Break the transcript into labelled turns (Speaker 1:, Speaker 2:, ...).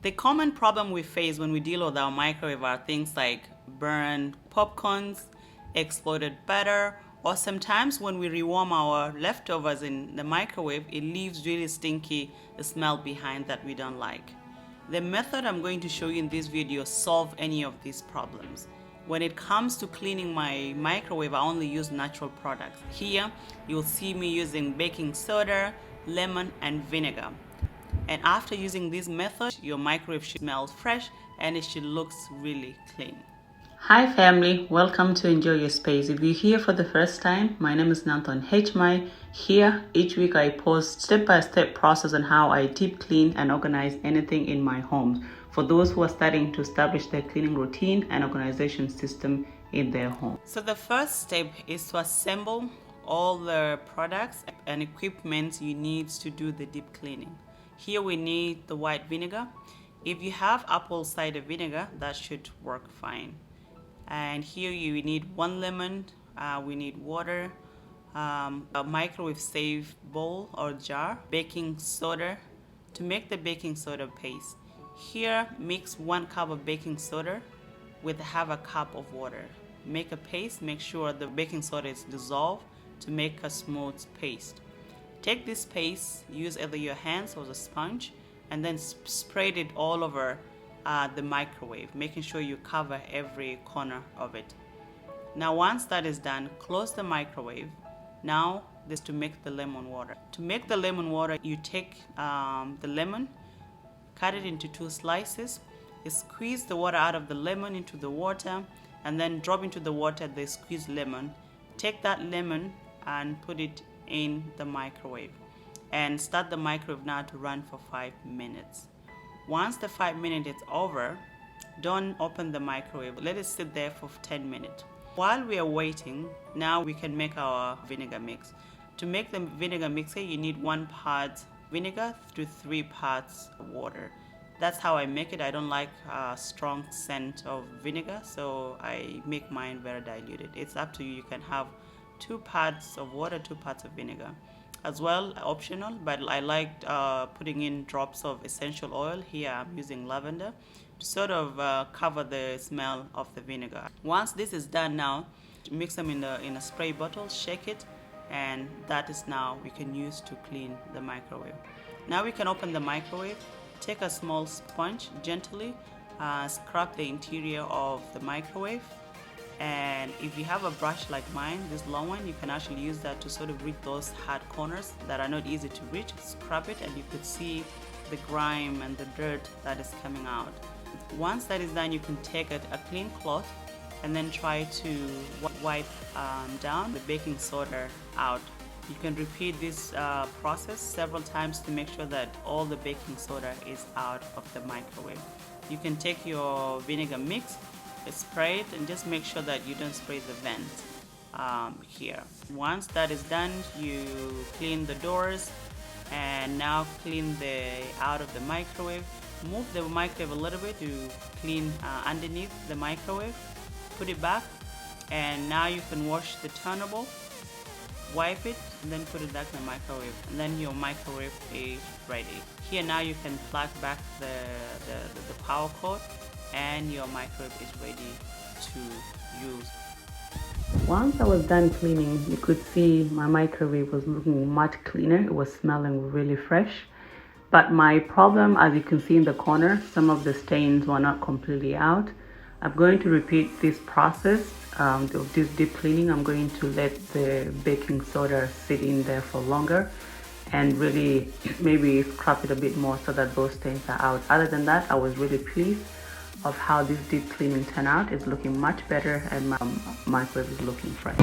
Speaker 1: The common problem we face when we deal with our microwave are things like burned popcorns, exploded batter, or sometimes when we rewarm our leftovers in the microwave, it leaves really stinky smell behind that we don't like. The method I'm going to show you in this video solves any of these problems. When it comes to cleaning my microwave, I only use natural products. Here, you'll see me using baking soda, lemon, and vinegar. And after using this method, your microwave should smell fresh and it should look really clean. Hi family, welcome to Enjoy Your Space. If you're here for the first time, my name is Nathan HMI. Here, each week I post step-by-step process on how I deep clean and organize anything in my home for those who are starting to establish their cleaning routine and organization system in their home. So the first step is to assemble all the products and equipment you need to do the deep cleaning. Here we need the white vinegar. If you have apple cider vinegar, that should work fine. And here you need 1 lemon, we need water, a microwave safe bowl or jar, baking soda to make the baking soda paste. Here mix 1 cup of baking soda with half a cup of water. Make a paste, make sure the baking soda is dissolved to make a smooth paste. Take this paste, use either your hands or the sponge, and then spread it all over the microwave, making sure you cover every corner of it. Now once that is done, close the microwave. Now this to make the lemon water. To make the lemon water, you take the lemon, cut it into 2 slices, squeeze the water out of the lemon into the water, and then drop into the water the squeezed lemon. Take that lemon and put it in the microwave and start the microwave now to run for 5 minutes. Once the 5 minutes is over, don't open the microwave. Let it sit there for 10 minutes. While we are waiting, now we can make our vinegar mix. To make the vinegar mixture, you need 1 part vinegar to 3 parts water. That's how I make it. I don't like a strong scent of vinegar, so I make mine very diluted. It's up to you. You can have 2 parts of water, 2 parts of vinegar. As well, optional, but I like putting in drops of essential oil. Here I'm using lavender to sort of cover the smell of the vinegar. Once this is done now, mix them in a spray bottle, shake it, and that is now we can use to clean the microwave. Now we can open the microwave, take a small sponge, gently scrub the interior of the microwave. And if you have a brush like mine, this long one, you can actually use that to sort of reach those hard corners that are not easy to reach. Scrub it and you could see the grime and the dirt that is coming out. Once that is done, you can take a clean cloth and then try to wipe down the baking soda out. You can repeat this process several times to make sure that all the baking soda is out of the microwave. You can take your vinegar mix, spray it, and just make sure that you don't spray the vents here. Once that is done, you clean the doors and now clean the out of the microwave. Move the microwave a little bit to clean underneath the microwave. Put it back, and now you can wash the turnable, wipe it, and then put it back in the microwave, and then your microwave is ready. Here now you can plug back the power cord and your microwave is ready to use. Once I was done cleaning, you could see my microwave was looking much cleaner. It was smelling really fresh. But my problem, as you can see in the corner, some of the stains were not completely out. I'm going to repeat this process of this deep cleaning. I'm going to let the baking soda sit in there for longer and really maybe scrub it a bit more so that those stains are out. Other than that, I was really pleased of how this deep cleaning turned out. It's looking much better and my microwave is looking fresh.